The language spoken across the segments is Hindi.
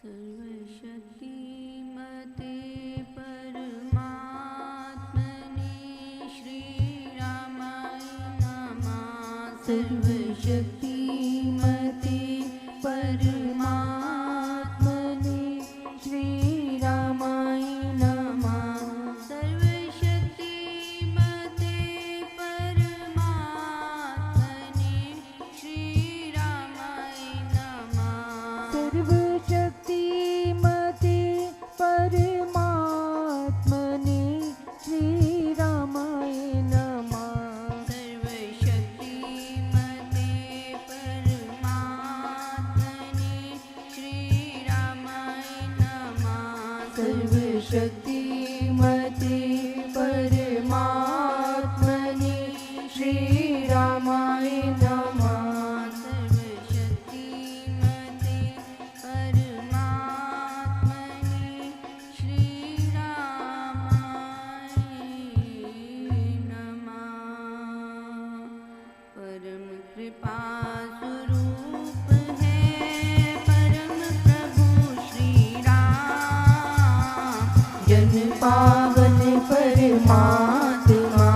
सर्वशक्तिमते परमात्मने श्रीरामाय नमः। सर्वशक्तिमते परमात्मने श्रीरामाय नमः। सर्वशक्तिमते परमात्मने श्रीरामाय नमः। सर्वशक्तिमते परमात्मने श्रीरामाय नमः। सर्वशक्तिमते परमात्मने श्रीरामाय नमः। सर्वशक्तिमते परमात्मने श्रीरामाय नमः। सर्वशक्तिमते परमात्मने श्रीरामाय नमः। परम कृपा स्वरूप है परम प्रभु श्री राम। जन पावन परमात्मा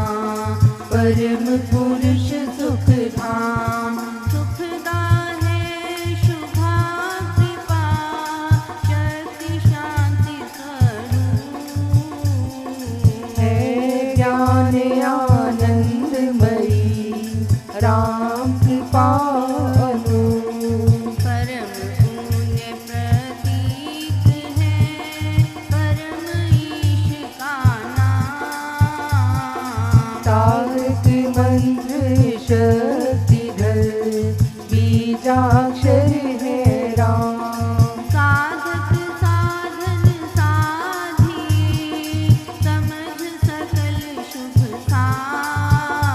परम पुरुष सुख धाम। सुखदा है शुभा कृपा शक्ति शांति स्वरूप। है ज्ञान आनंदमयी राम कृपालु। परम पुण्य प्रतीक है परम ईश का नाम। तारक मंत्र शक्तिधर बीजाक्षर है राम। साधक साधन साधिए समझ सकल शुभ सार।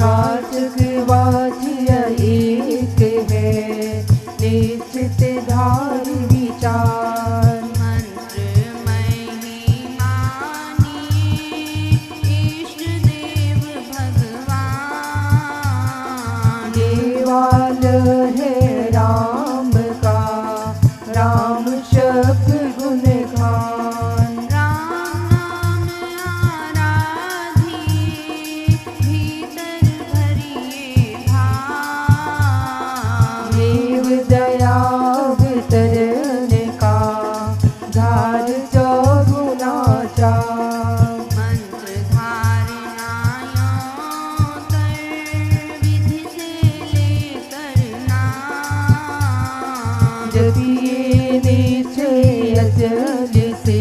वाचक वाच्य एक है निश्चित धार विचार। मंत्रमय ही मानिए इष्ट देव भगवान। देवाल है राम का राम शब्द गुण गान। राम नाम आराधिए भीतर भरिए भाव। देव दया वितरण का धार चौगुना चार। मंत्र धारणायों कर विधि से लेकर नाम। जपिए निश्चय अचल से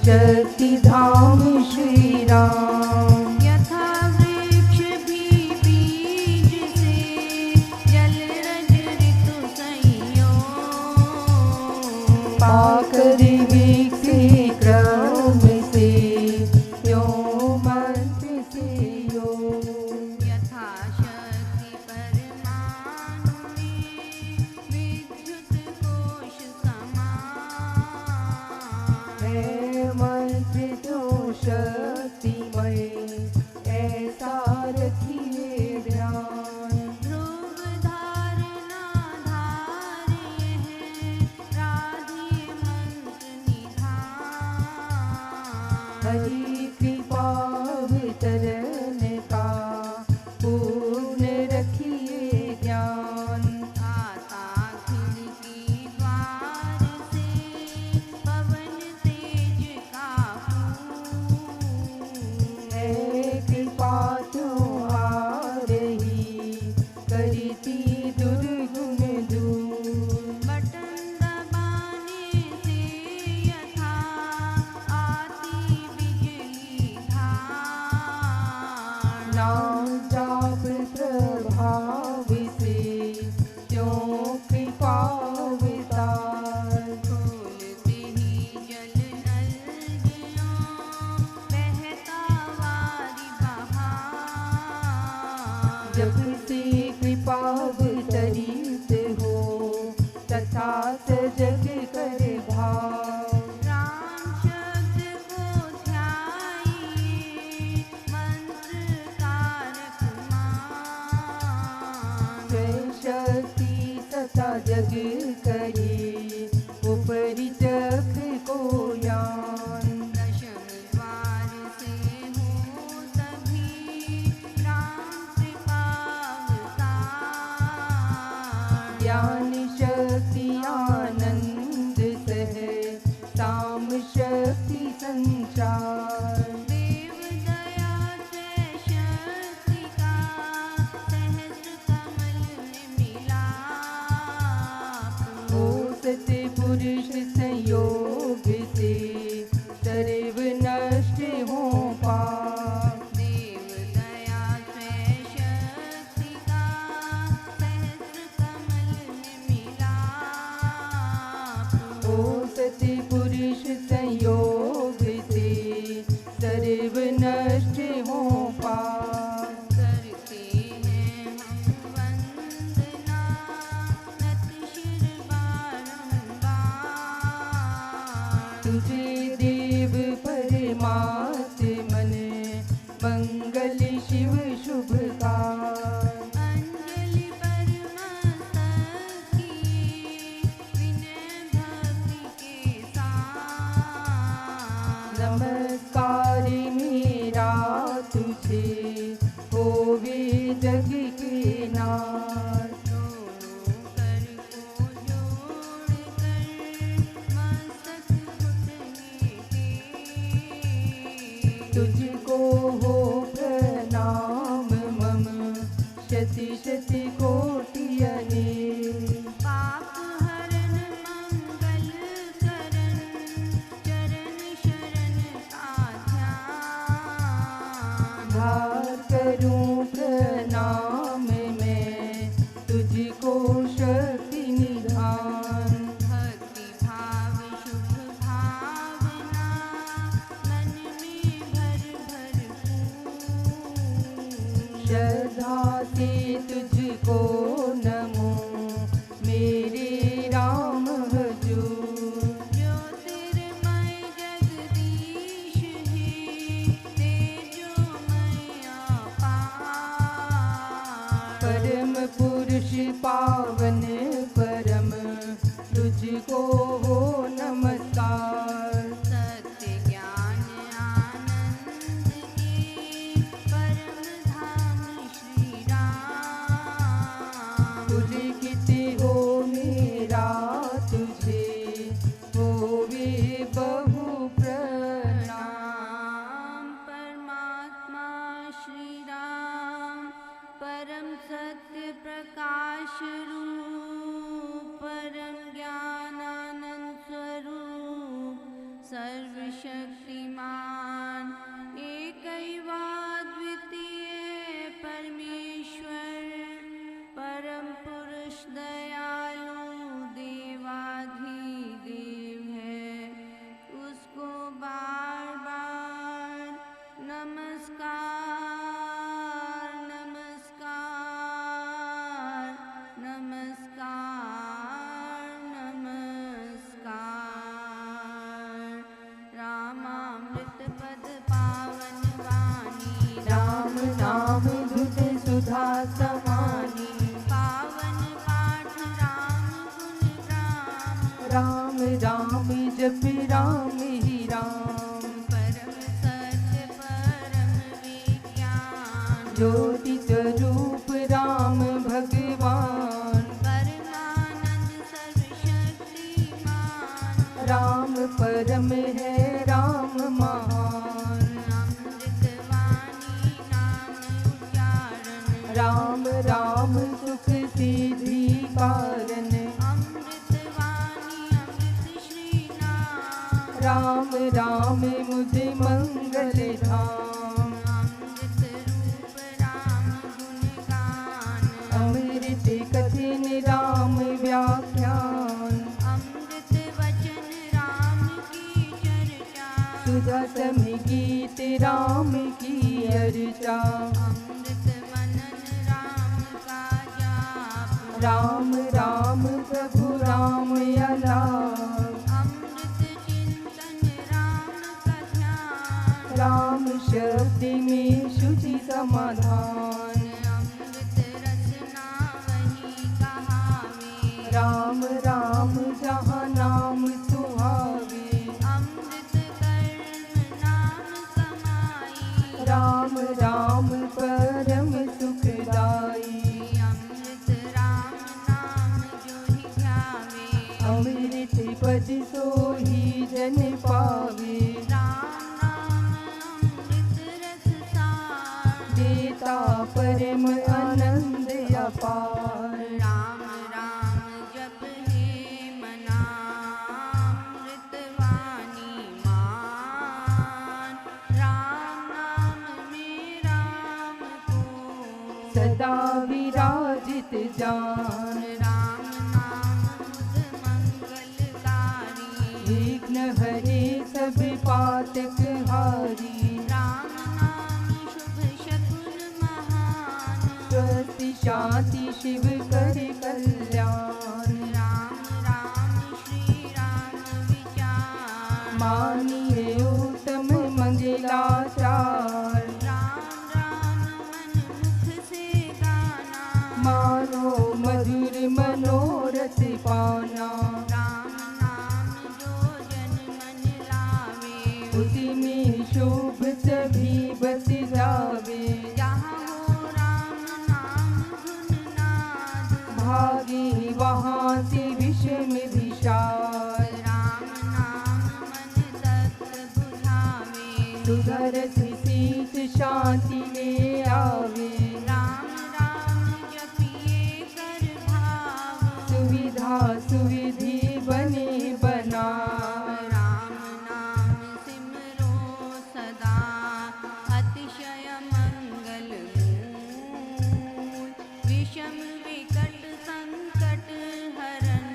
शक्ति धाम श्री राम। यथा वृक्ष भी बीज से जल रज ऋतु संयोग। पाकर विकसे क्रम से यो मंत्र से योग। यथा शक्ति परमाणु में विद्युत कोश समान। है मंत्र जो शक्तिमय ऐसा रखिए ध्यान। ध्रुव धारणा धार्य है राधिए मंत्र निधान। हरि कृपा वितरण का पूर्ण रखिए ज्ञान। आता खिड़की द्वार से पवन तेज का फूल। है कृपा तुम्हारी करती दुर्गुण दूर। बटन दबाने से यथा आती बिजली धार। नाम जाप प्रभाव से क्यों कृपा वितार। खोलते ही जल नल ज्यों बहता वारी बहार। जब से कृपा वितरित हो तथा सजग कर भाव। राम शब्द को ध्याइए मंत्र कारक मान। स्वयं शक्ति सता जग करे संचार। देव दया से शक्ति का सहस्र कमल में मिलाप हो सत्य पुरुष संयोग से सर्व नष्ट हो पाप। देव दया से शक्ति का सहस्र कमल में मिलाप हो सत्य पुरुष संयोग से सर्व नष्ट हो पाप। करते हैं हम वंदना नत शिर बारंबार तुझे देव परमात्मन मंगल शिव शुभकार। अंजलि परमस्तक किए विनय भक्ति के साथ नमस्कार मेरा तुझे होवे जग के नाथ। दोनों कर को जोड़कर मस्तक घुटने टेक तुझको हो प्रणाम मम शति शति कोटि अनेक। पाप हरण मंगल करण चरण शरण का ध्यान धार करूं प्रणाम मैं तुझको शक्ति निधान। भक्ति भाव शुभ भावना मन में भर भर पूर श्रद्धा से तुझको नमो मेरे राम हजूर। ज्योतिर्मय जगदीश है तेजोमय अपार परम पुरुष पावन परम तुझको हो नमस्कार। सत्य ज्ञान आनंद के परम धाम श्री राम पुलकित हो मेरा तुझे होवे बहु प्रणाम। नाम परमात्मा श्री राम परम सत्य प्रकाश रूप परम ज्ञानानंद स्वरूप सर्वशक्तिमान एकैवाद्वितीय परमेश्वर परम पुरुष दयालु देवाधिदेव है उसको बार बार नमस्कार नमस्कार नमस्कार नमस्कार। रामामृत पद पावन वाणी राम नाम दुध सुधा समानी। पावन पाठ राम गुण राम राम जप राम ही राम। परम सत्य परम विज्ञान ज्योति स्वरूप राम भगवान। परमानंद सर्वशक्तिमान राम परम है राम महान। अमृत वाणी नाम उच्चारण राम राम सुख सिद्धि कारण। अमृत वाणी अमृत श्री नाम राम राम मुझे मंगल धाम। अमृत रूप राम गुण गान अमृत कथिन राम व्याख्यान। अमृत वचन राम की चर्चा सुधा समय गीत राम की अर्चा। अमृत मनन राम का जाप राम राम प्रभु राम अलाप। अमृत चिंतन राम का ध्यान राम शब्द में शुचि समाधान। अमृत रचना वही कहावे राम राम जहाँ नाम सुहावे। अमृत कर्म नाम कमाई राम राम परम सुखदाई। अमृत राम नाम जो ही ध्यावे अमृत पद सोही जन पावे। राम परम आनंद अपार। राम राम जप हे मनामृतवाणी मान, राम नाम में राम को सदा विराजित जान। राम नाम मुद मंगलकारी, विघ्न हरे सब पातक हारी। राम नाम शुभ शकुन महान, स्वस्ति शांति शिव कर कल्याण। राम राम श्री राम विचार, मानिए उत्तम मंगलाचार। राम राम मन मुख से गाना, मानो मधुर मनोरथ पाना। राम नाम जो जन मन लावे, उसी में शुभ सभी बस जावे। जहाँ हो राम नाम धुन नाद, भागे वहाँ से विषम विषाद। राम नाम मन तत्व बुझावे, सुधरस शीत शांति ले आवे। राम राम जपिए कर भाव, सुविधा सुविधि बने बना। राम नाम सिमरो सदा, अतिशय मंगल मूल, विषम विकट संकट हरन,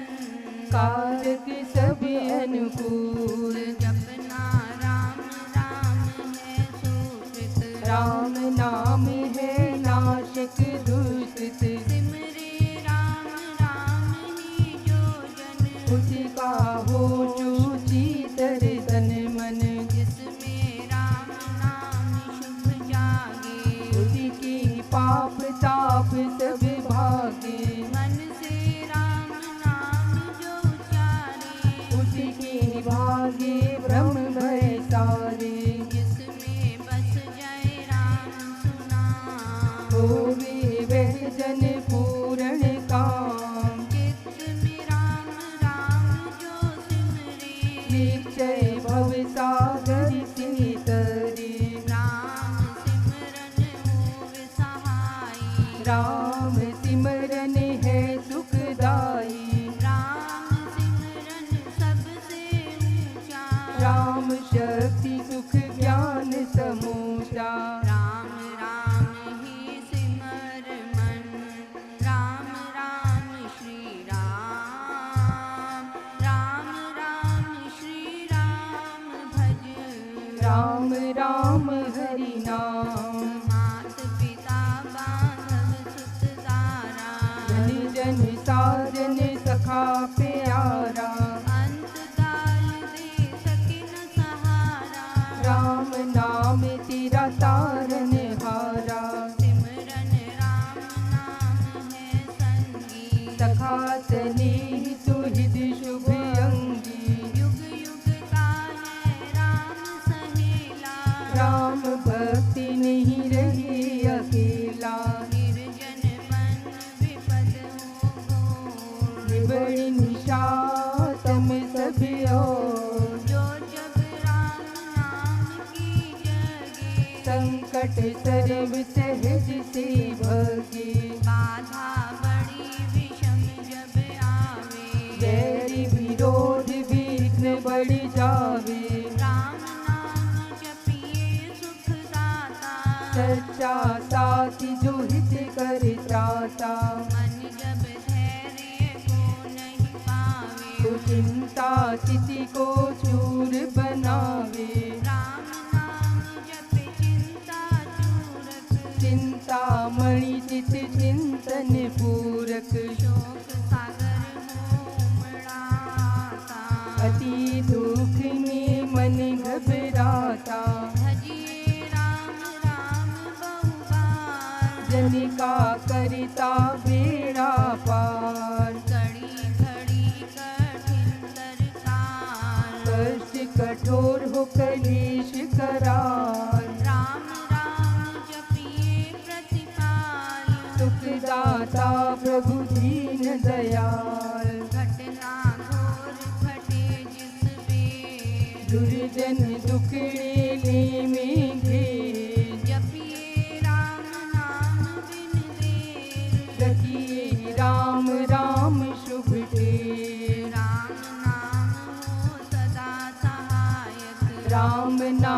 कारक सब अनुकूल। जपना राम राम है सुकृत, राम नाम है नाशक दुष्ट। सिमरे राम राम ही जो जन, उसका हो चूचीतर तन मन। जिसमें राम नाम शुभ जागे, उसी की पाप ताप सब भागे। मन से राम नाम जो उचारे, उसी की भागे ब्रह्म भय सारे। जिसमें बस जाए राम सुना, होवे वह जन पूर्ण काम। चित्त में राम राम जो सिमरे, निश्चय भव सागर से तरे। राम सिमरन होवे सहाई, राम सिमरन है सुखदाई। राम सिमरन सबसे ऊंचा, राम शक्ति सुख ज्ञान समूचा। राम राम ही सिमर मन, राम राम श्री राम, राम राम श्री राम भज, राम राम हरि नाम। मात पिता बांधव सुत दारा, जन जन साजन सखा प्यारा। अंत काल दे सके न सहारा, राम नाम तेरा तारन हारा। सिमरन राम नाम है संगी, सखा तने सुहृद शुभ अंगी। युग युग का है राम सहेला, राम भक्ति नहीं रही अकेला। निर्जन मन विपद हो घोर, बड़ी निशा तम सब ओर। जो जब राम नाम की जगे, संकट सर्व सहज से भगे। बाधा बड़ी विषम जब आवे, वैरी विरोध विघ्न बढ़ जावे। राम नाम जपिए सुखदाता, सच्चा साथी जो हित कर त्राता। मन जब धैर्य को नहीं पावे, तो चिंता चिति को चूर बनावे। राम नाम जपे चिंता चूरक, चिंता मणि चित चिंतन पूरक। शोक सागर हो उमड़ाता, अति दुख में मन घबराता। भजिए राम राम बहुबार, जन का करता बेड़ा पार। घड़ी घड़ी कठिन दरकार, कष्ट कठोर हो कलेश करार। राम राम जपिए प्रतिपाल, सुखदाता प्रभु दीन दयाल। घटना घोर घटे जिस बेर, दुर्जन दुखड़े ले में घेर। जपिए राम नाम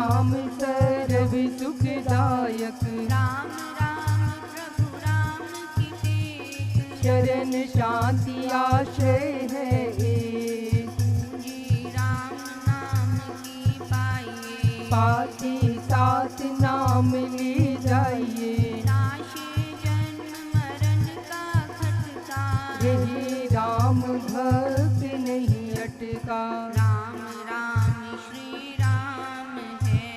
नाम सर्व सुखदायक। राम राम प्रभु राम की टेक। शरण शांति आश्रय है एक। पूंजी राम नाम की पाइए। पाती साथ नाम ले जाइए। नाशे जन्म मरण का खटका। यही राम भक्त नहीं अटका। राम राम श्री राम है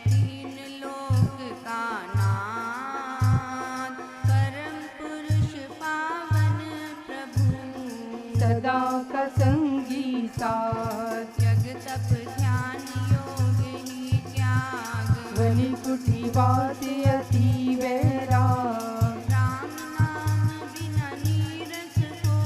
तीन लोक का नाथ। परम पुरुष पावन प्रभु। सदा का संगी साथ। जग तप ध्यान योग ही त्याग। वनि कुटी बात अति वैराग। राम नाम बिना नीरस को।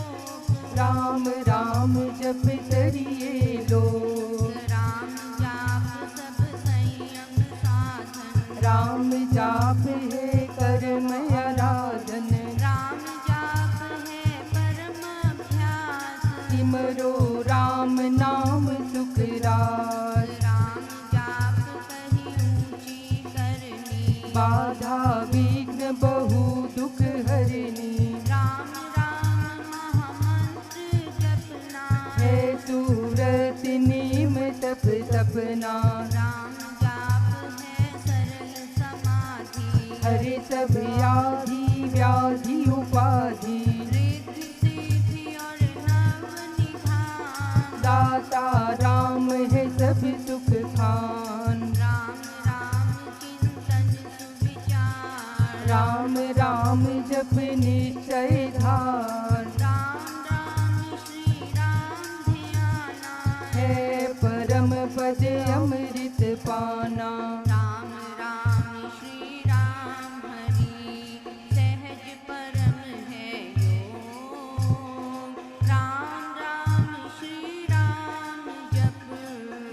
राम राम जप करिए लोग। राम जाप सब संयम साधन। राम जाप है कर्म आराधन। राम जाप है परम अभ्यास। सिमरो राम नाम सुख रास। राम जाप कही ऊंची करनी। बाधा विघ्न बहु दुख हरनी। राम राम महामंत्र जपना। है सूरत नीम तप सपना। राम जाप है सरल समाधि। हरे सब आदि व्याधि उपाधि। रिद्धि सिद्धि और नवनिधान। दाता राम है सब सुख खान। राम राम चिंतन सुविचार। राम राम जप निश्चय ध्यान। राम राम श्री राम ध्याना। है परम पद अमृत पाना। राम राम श्री राम हरि सहज परम है योग। राम राम श्री राम जप।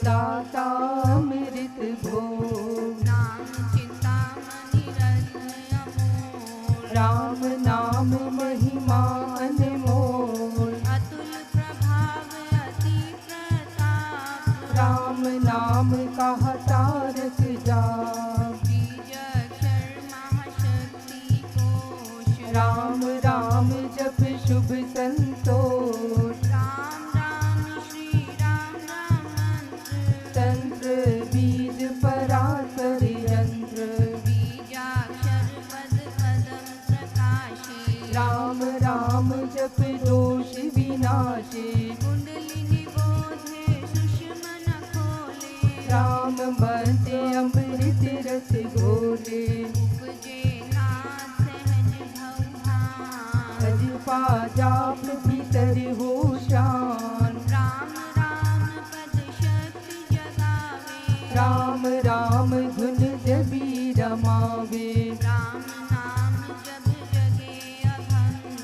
दाता अमृत भोग। नाम चिंतामणि रत्न अमोल। राम नाम महिमा अनमोल। अतुल प्रभाव अति प्रताप। राम नाम कहा तारक जाप। बीज अक्षर महाशक्ति कोश। राम राम जप शुभ संतोष। राम राम श्री राम राम मंत्र। तंत्र बीज पराशर यंत्र। बीजाक्षर पद पदम प्रकाशे। राम राम जप दोष विनाशे। कुंडलिनी बोधे सुषमन खोले। राम बंदे अमृत रस घोले। उपजे नाथ सहज भवभान। भज पा जाप भीतर हो शान। राम राम पद शक्ति जगावे। राम राम धुन जबी रमावे। राम नाम जब जगे अभंग।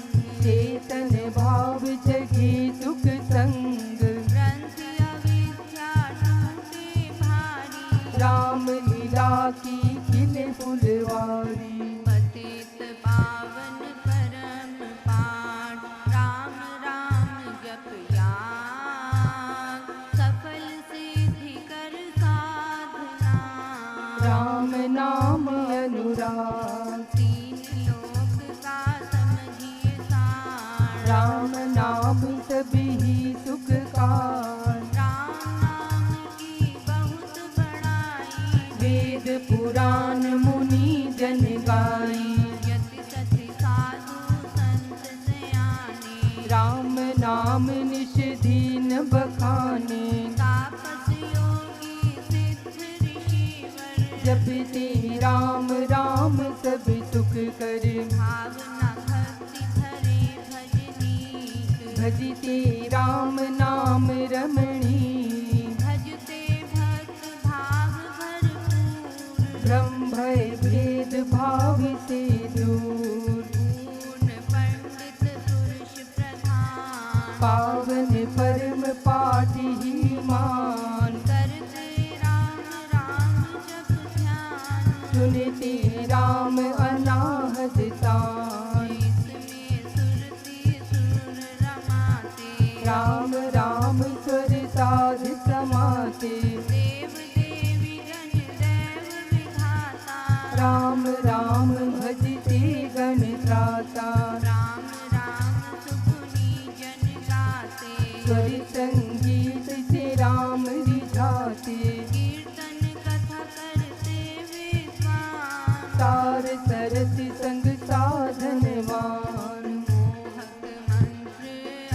चेतन भाव जगे सुख संग। ग्रंथि अविद्या टूटे भारी। राम लीला की खिले फुलवारी। पतित पावन परम पाठ। राम राम जप याग। सफल सिद्धि कर साधना। राम नाम अनुराग। तीन लोक का समझिए सार। राम नाम सभी सुख कार। राम नाम की बहुत बड़ाई। वेद पुराण मुनि जन गाई। यति सति साधु संत सयाने। राम नाम निश दीन बखाने। तापस योगी सिद्ध ऋषिवर। जपते राम राम सब सुख कर। भावना भक्ति धरे भजनीक। भजते राम नाम रमणी। भजते भक्त भाव भरपूर। ब्रह्म भय भेद भाव से दूर। पूर्ण पंडित पुरुष प्रधान। पावन परम पाठ ही मान। करते राम राम जप ध्यान। सुनते राम अनाहत तान। इसमें सुरति सुर रमाते। राम राम स्वर साध समाते। देव देवी गण राम राम भजते गण त्राता। राम राम सुपुनी जन गाते। स्वर संगीत से राम रिझाते। कीर्तन कथा करते विद्वान। तार सरस संग साधनवान। मोहक मंत्र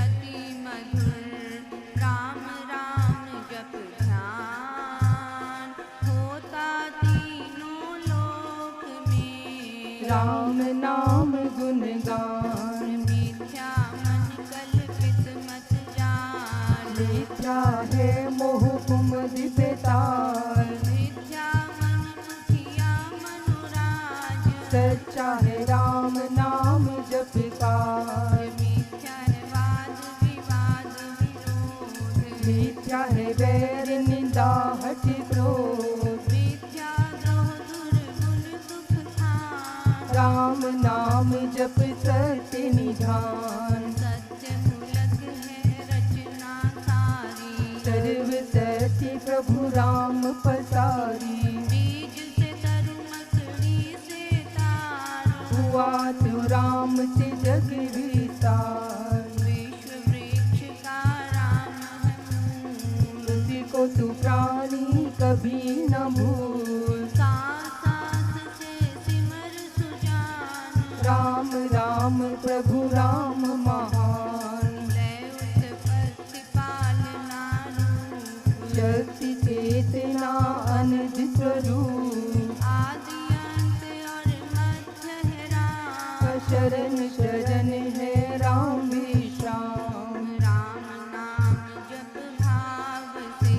अति मधुर। राम राम जप ध्यान। होता तीनों लोक में। राम नाम गुणगान। मिथ्या मन कल्पित मत जान। मिथ्या है मोह कुमद बेताल। मिथ्या मन मुखिया मनुराज। सच्चा है राम नाम जपकार। मिथ्या है वाद विवाद विरोध। मिथ्या है वैर निंदा हठ क्रोध। मिथ्या द्रोह दुर्गुण दुख खान। राम नाम जप सत्य निधान। सत्य मूलक है रचना सारी। सर्व सत्य प्रभु राम पसारी। बीज से तरु मकड़ी से तार। हुआ तो राम से जग विस्तार। विश्व वृक्ष का राम है मूल। तुझको तू प्राणी कभी न भूल। सांस सांस से सिमर सुजान। राम राम प्रभु राम महान। लय उत्पत्ति पालना रूप। शक्ति चेतना अनंत स्वरूप। आदि अंत और मध्य है राम। शरण शरण है राम विश्राम। राम नाम जप भाव से।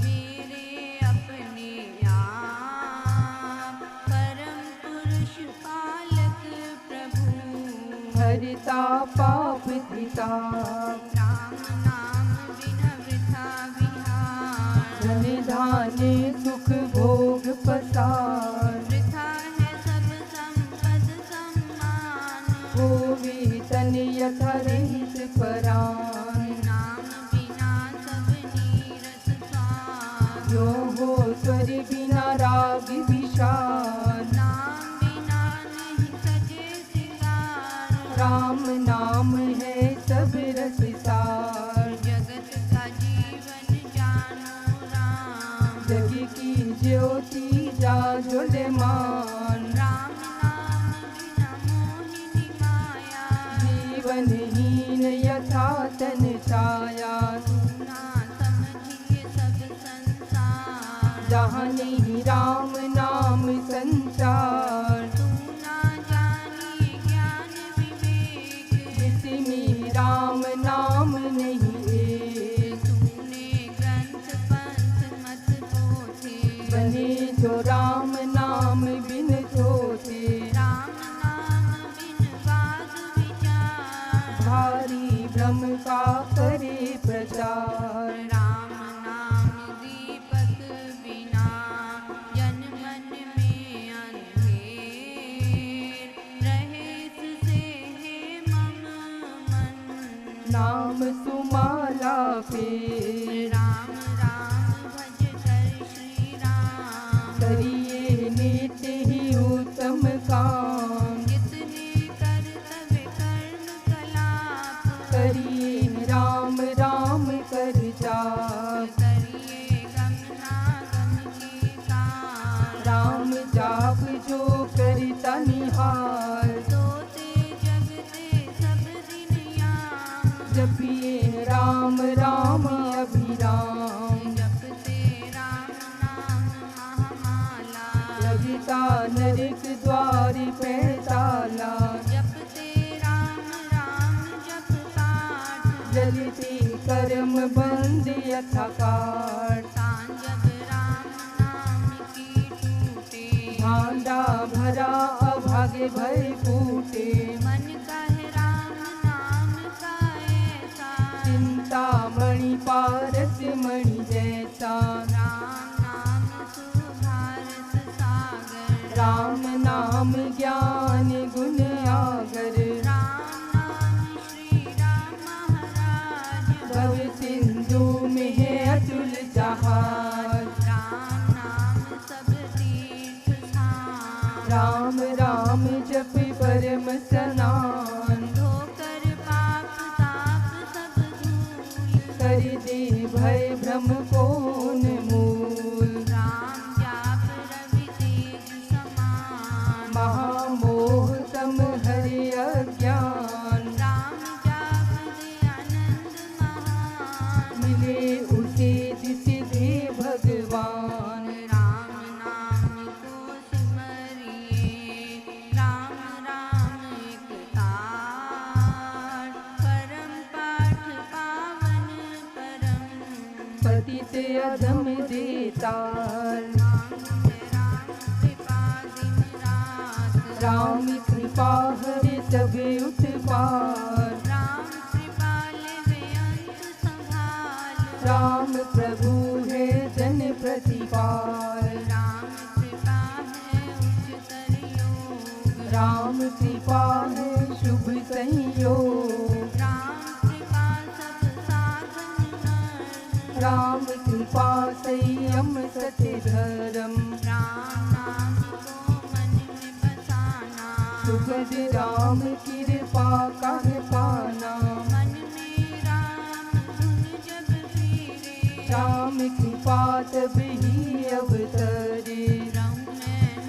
मेरे अपने आप। परम पुरुष पालक प्रभु। हरिता पाप पिता। राम नाम बिना वृथा विहार। धन धान्य सुख भोग पसार। वृथा है सब संपद सम्मान। होवी तन यथा रहित परान। नाम बिना सब नीरस स्वान। जो हो स्वर बिना राग विशाल। नाम बिना नहीं सजे सिंगार। राम नाम है सब रस सार। जगत का जीवन जानो राम। जग की ज्योति जाजुलमान। राम नाम बिना मोहिनी माया। जीवनहीन यथा तन छाया। ना समझिए सब संसार। जहाँ नहीं राम नाम संचार। तू ना जानिए ज्ञान विवेक। जिसमें राम नाम नहीं एक। तूने ग्रंथ पंथ मत पोथे। बने जो राम नाम बिन थोथे। राम नाम बिन वाद विचार। भारी भ्रम का करे प्रचार। राम नाम दीपक बिना जन मन में अंधेर। रहे इससे है मम मन। नाम सुमाला पे। राम राम भज कर श्री राम। करिए नित्य ही उत्तम काम। जितने कर तबे कर्ण कलाप। करिए राम राम कर जाप। करिए गमना गम के कार। राम जाप जो करता निहार। सोते जगते सब दिन याम। जपिए राम राम अभिराम। जपते राम नाम महामाला। लगता नरक द्वार पे ताला। जपते राम राम जप पाठ। जलते कर्म बंद यथा काट। सांजब राम नाम की टूटे। भांडा भरा अभागे भय फूटे। मन कहे राम नाम का ऐसा। चिंता मणि पारस मणि जैसा। राम नाम सुभारस सागर। राम नाम ज्ञान गुण आगर। राम नाम श्री राम महाराज। भव सिंधु में है अतुल जहाज। राम नाम सब तीर्थ स्थान। राम राम जप परम स्नान धोकर पाप ताप सब धूल कर दे भय भ्रम कोन मूल राम जाप रवि तेज समान महामोह तम हरि अज्ञान राम जाप दे आनंद महान मिले उसे जिस दे भगवान राम नाम को सिमरिए राम राम एक तार परम पाठ पावन परम पतित अधम देतार राम कृपा दिन रात राम कृपा हरे सब उत्पार राम कृपा लेवे अंत संभाल राम प्रभु है जन प्रतिपाल राम कृपा है उच्चतर योग राम कृपा है शुभ संयोग राम कृपा सब साधन नर राम कृपा संयम सत्य धर्म राम नाम को मन में बसाना सुगद राम कृपा कह पाना मन में राम धुन जब फिरे राम कृपा तब ही अवतरे रहुँ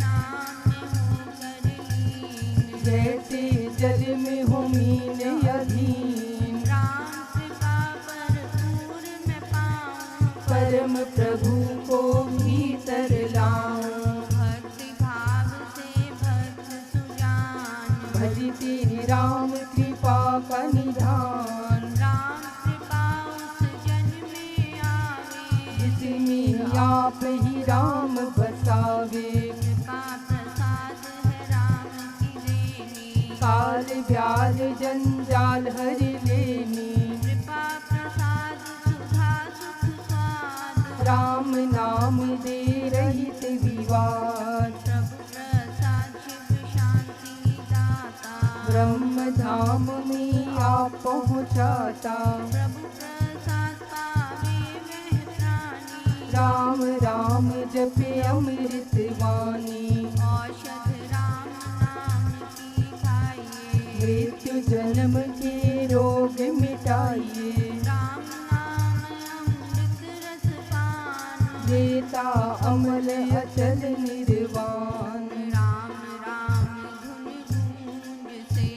नाम में होकर लीन जैसे जल में हो मीन अधीन राम कृपा भरपूर मैं पाऊँ परम प्रभु को भीतर लाऊं भक्ति भाव से भक्त सुजान भजते राम कृपा का निधान राम कृपा उस जन में आवे जिसमें आप ही राम बसावे कृपा प्रसाद है राम की देनी काल व्याल जंजाल हर लेनी कृपा प्रसाद सुधा सुख स्वाद राम नाम दे रहित विवाद प्रभु प्रसाद शिव शांति दाता ब्रह्म धाम में आप पहुँचाता प्रभु प्रसाद पावे वह प्राणी राम राम जपे अमृत वाणी औषध राम नाम की खाइए मृत्यु जन्म के रोग मिटाइए राम नाम अमृत रस पान देता अमल अचल निर्वाण राम राम धुन गूंज से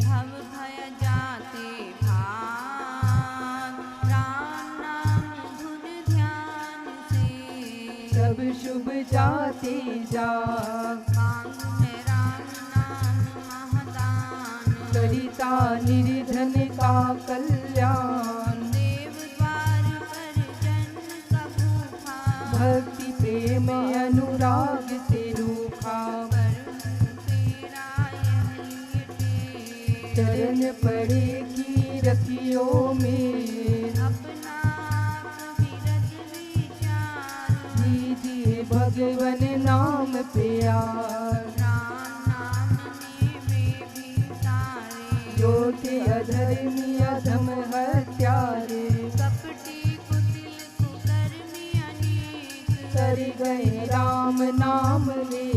भव भय जाते भाग राम नाम धुन ध्यान से सब शुभ जाते जा मांग में राम नाम महादान करिता निर्धन का कल्याण देव द्वार पर जन का भूखा भक्ति प्रेम अनुराग से रूखा परम तेरा यह लिए चरण पड़े की रखियो में अपना आप विरत विचार दीजिए भगवन नाम प्यार राम नाम ने वे भी तारे जो थे अधर्मी अधम हत्यारे कपटी कुटिल कुकर्मी अनेक कर गए राम नाम ले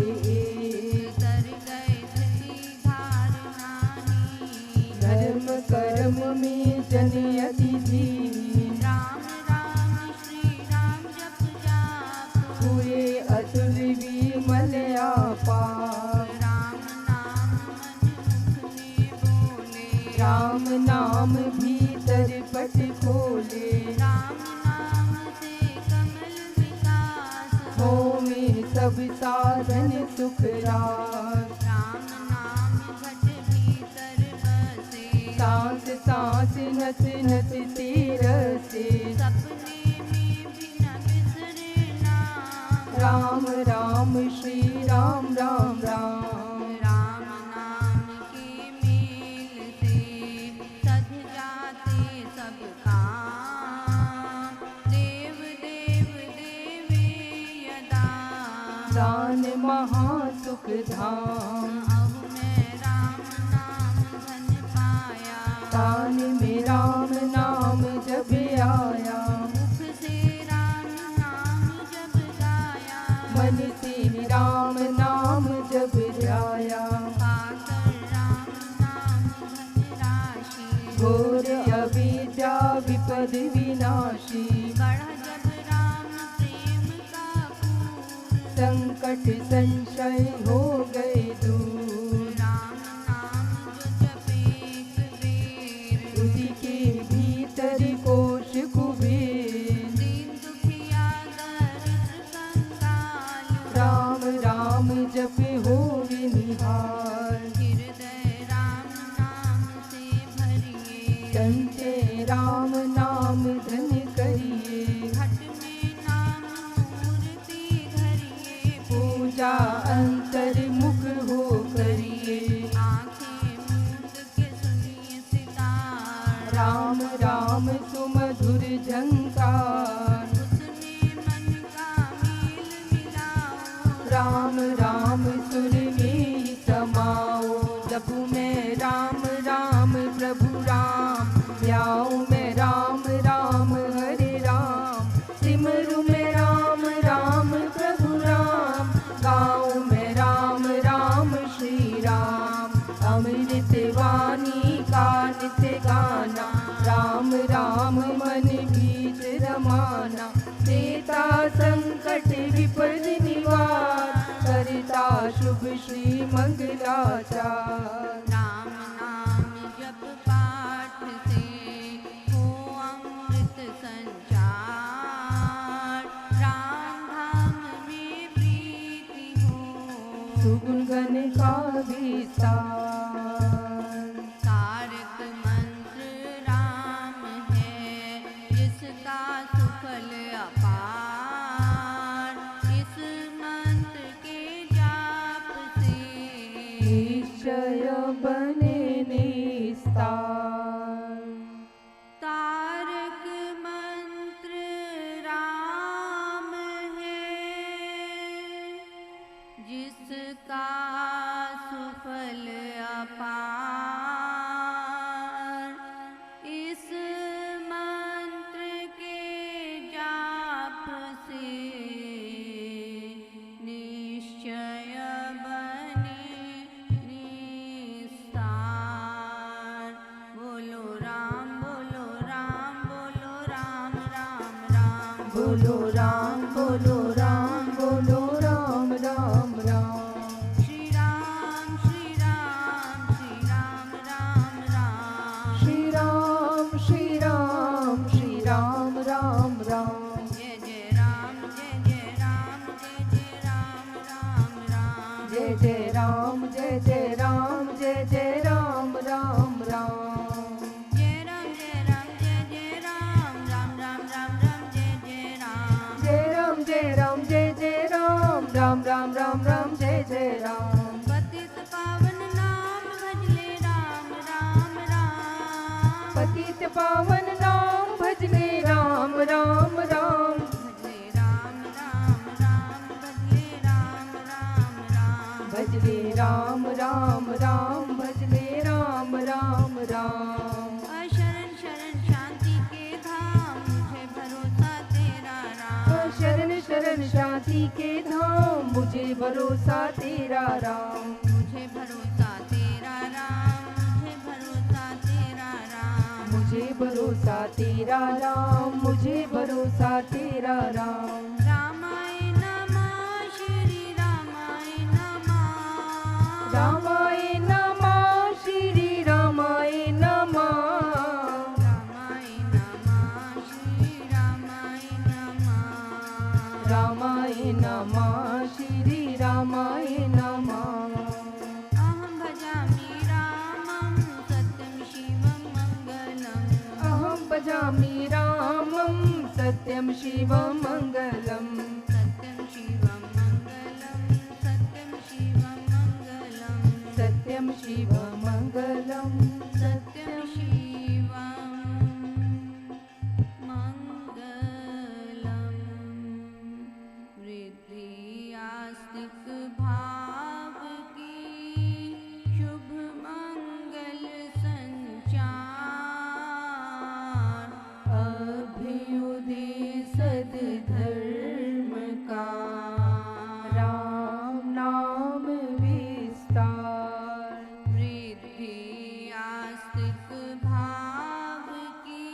तर गए धृति धारना ही धर्म कर्म में जन अति दीन राम राम श्री राम जप जाप हुए अतुल विमल आपार राम नाम मन मुख में बोले राम नाम भीतर पट खोले राम नाम से कमल विकास हो में सब साधन सुख रास राम नाम घट भीतर बसे सांस सांस नस नस तेरसे सपने में भी न बिसरे नाम राम राम श्री राम राम राम राम नाम के मेल से सध जाते सब काम देव देव देवे यदा दान महासुख धाम अहु मैं राम नाम धन पाया तान में राम नाम जब आया मुख से राम नाम जब गाया मन से राम नाम जब व्याधि विनाशी। बढ़ा जब राम प्रेम का पूर, संकट संशय हो गए दूर। राम नाम जो जपेक बेर, उसी के भीतर कोश कुबेर। दीन दुखिया दरिद्र कंगाल, राम राम जप होवे निहाल। हृदय राम नाम से भरिए, संचय राम नाम धन करिए। घट में नाम मूर्ति धरिए, पूजा अंतर्मुख हो करिए। आंखें मूंद के सुनिए सितार, राम राम सुमधुर झंकार। उसमें मन का मेल मिलाओ, राम राम सुर में समाओ। जपू मैं राम राम प्रभु राम। ध्याऊं मैं राम राम हरे राम। सिमरू मैं राम राम प्रभु राम। गाऊं मैं राम राम श्री राम। अमृत वाणी का नित्य गाना। राम राम मन बीच रमाना। देता संकट विपद निवार। करता शुभ श्री मंगलाचार। राम नाम जप पाठ से हो अमृत संचार, राम धाम में प्रीति हो, सुगुण गण का विस्तार। तारक मंत्र राम है जिसका सुफल अपार, इस मंत्र के जाप से निश्चय बने निस्तार। तारक मंत्र राम है जिसका सुफल अपार, इस मंत्र के जाप से निश्चय बने निस्तार। बोलो राम बोलो राम बोलो राम राम राम, बोलो राम बोलो राम बोलो राम राम राम। श्री राम श्री राम श्री राम राम राम, श्री राम श्री राम श्री राम राम राम। जय जय राम जय जय राम जय जय राम राम राम, जय जय राम जय जय राम जय जय राम राम राम। जय राम जय जय राम राम राम राम राम जय जय राम, जय राम जय जय राम राम राम राम राम जय जय राम। पतित पावन नाम भजले राम राम राम, पतित पावन नाम भजले राम राम राम। भजले राम राम राम भजले राम राम राम, भजले राम राम राम भजले राम राम राम। शरण शरण शांति के धाम मुझे भरोसा तेरा राम, शरण शरण शांति के धाम मुझे भरोसा तेरा राम। मुझे भरोसा तेरा राम मुझे भरोसा तेरा राम, मुझे भरोसा तेरा राम मुझे भरोसा तेरा राम। रामाय नमः श्री रामाय नमः, रामाय नमः श्री रामाय नमः। रामाय नमः श्री रामाय नमः, रामाय नमः श्री रामाय नमः। अहं भजामि रामं सत्यं शिवं मंगलम्, अहं भजामि रामं सत्यं शिवं मङ्गलम्। सत्यं शिवं मंगलम् सत्यं शिवं मंगलम्, सत्यं शिवं मङ्गलम्। सत्यं शिवं मंगलम्। वृद्धि आस्तिक भाव की शुभ मंगल संचार, अभ्युदय सद्धर्म का राम नाम विस्तार। वृद्धि आस्तिक भाव की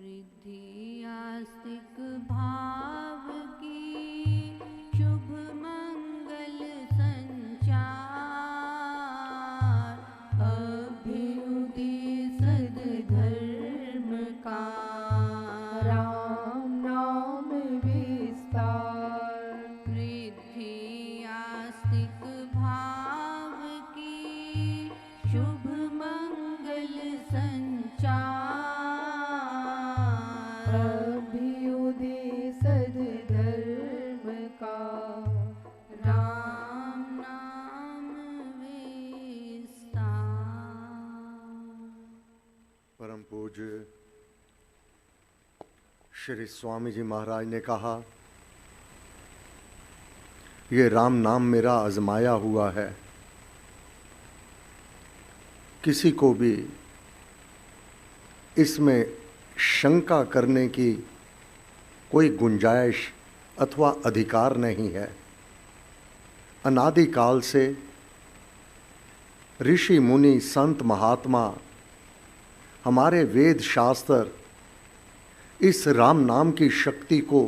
रिद्धि आस्तिक भाव की शुभ मंगल संचार, अभ्युदय सद्धर्म का राम नाम विस्तार। रिद्धि आस्तिक भाव की शुभ मंगल संचार, अभ्युदय सद्धर्म का राम नाम विस्तार। परम पूज्य श्री स्वामी जी महाराज ने कहा, ये राम नाम मेरा आजमाया हुआ है। किसी को भी इसमें शंका करने की कोई गुंजाइश अथवा अधिकार नहीं है। अनादिकाल से ऋषि मुनि संत महात्मा हमारे वेद शास्त्र इस राम नाम की शक्ति को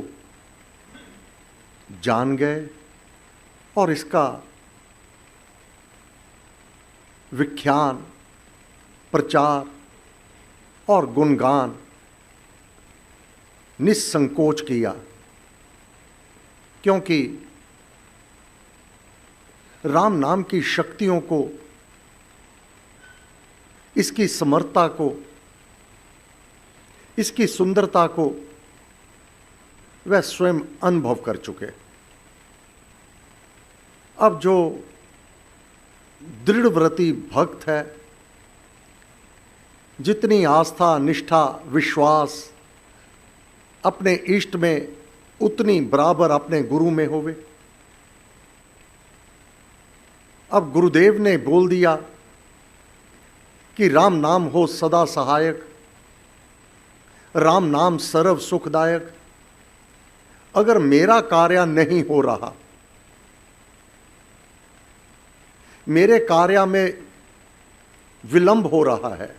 जान गए और इसका विख्यान, प्रचार और गुणगान निस्संकोच किया, क्योंकि राम नाम की शक्तियों को, इसकी समर्थता को, इसकी सुंदरता को वह स्वयं अनुभव कर चुके। अब जो दृढ़व्रती भक्त है, जितनी आस्था, निष्ठा, विश्वास अपने इष्ट में, उतनी बराबर अपने गुरु में होवे। अब गुरुदेव ने बोल दिया कि राम नाम हो सदा सहायक, राम नाम सर्व सुखदायक। अगर मेरा कार्य नहीं हो रहा, मेरे कार्य में विलंब हो रहा है,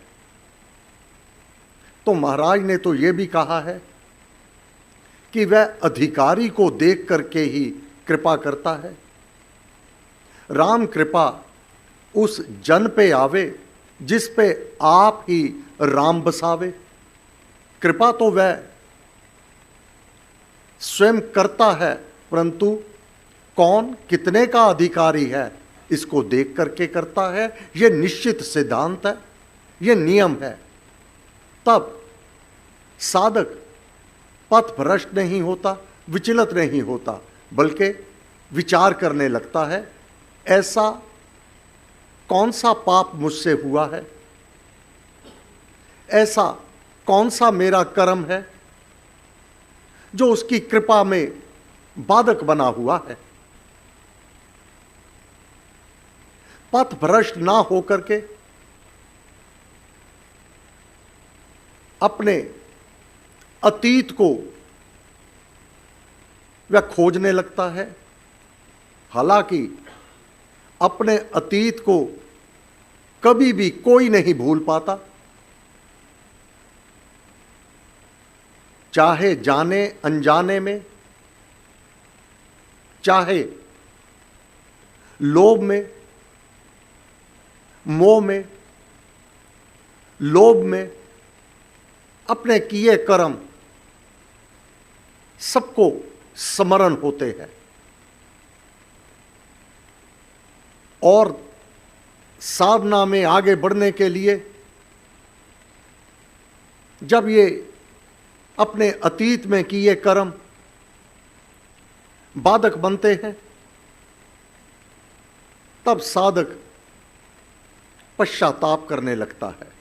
तो महाराज ने तो यह भी कहा है कि वह अधिकारी को देख करके ही कृपा करता है। राम कृपा उस जन पे आवे जिस पे आप ही राम बसावे। कृपा तो वह स्वयं करता है, परंतु कौन कितने का अधिकारी है इसको देख करके करता है। यह निश्चित सिद्धांत है, यह नियम है। तब साधक पथ भ्रष्ट नहीं होता, विचलित नहीं होता, बल्कि विचार करने लगता है, ऐसा कौन सा पाप मुझसे हुआ है, ऐसा कौन सा मेरा कर्म है जो उसकी कृपा में बाधक बना हुआ है। पथ भ्रष्ट ना होकर के अपने अतीत को वह खोजने लगता है। हालांकि अपने अतीत को कभी भी कोई नहीं भूल पाता, चाहे जाने अनजाने में, चाहे लोभ में, मोह में, लोभ में, अपने किए कर्म सबको स्मरण होते हैं। और साधना में आगे बढ़ने के लिए जब ये अपने अतीत में किए कर्म बाधक बनते हैं, तब साधक पश्चाताप करने लगता है।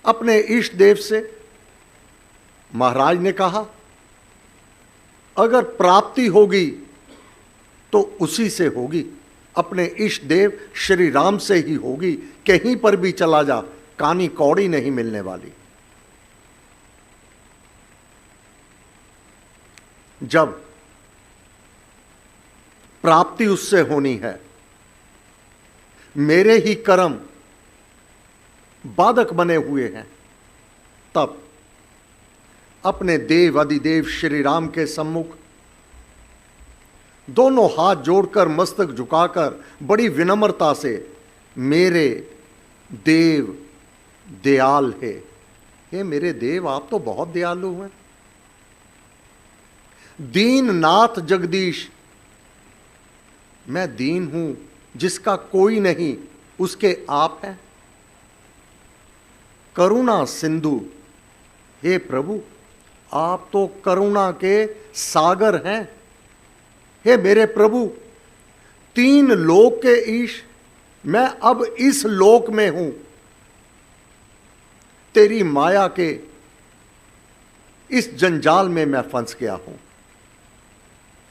अपने इष्ट देव से महाराज ने कहा, अगर प्राप्ति होगी तो उसी से होगी, अपने इष्ट देव श्री राम से ही होगी। कहीं पर भी चला जा, कानी कौड़ी नहीं मिलने वाली। जब प्राप्ति उससे होनी है, मेरे ही कर्म बाधक बने हुए हैं, तब अपने देव अधिदेव श्री राम के सम्मुख दोनों हाथ जोड़कर मस्तक झुकाकर बड़ी विनम्रता से, मेरे देव दयाल है। हे मेरे देव, आप तो बहुत दयालु हैं। दीननाथ जगदीश, मैं दीन हूं, जिसका कोई नहीं, उसके आप हैं। करुणा सिंधु, हे प्रभु, आप तो करुणा के सागर हैं। हे मेरे प्रभु, तीन लोक के ईश, मैं अब इस लोक में हूं। तेरी माया के इस जंजाल में मैं फंस गया हूं।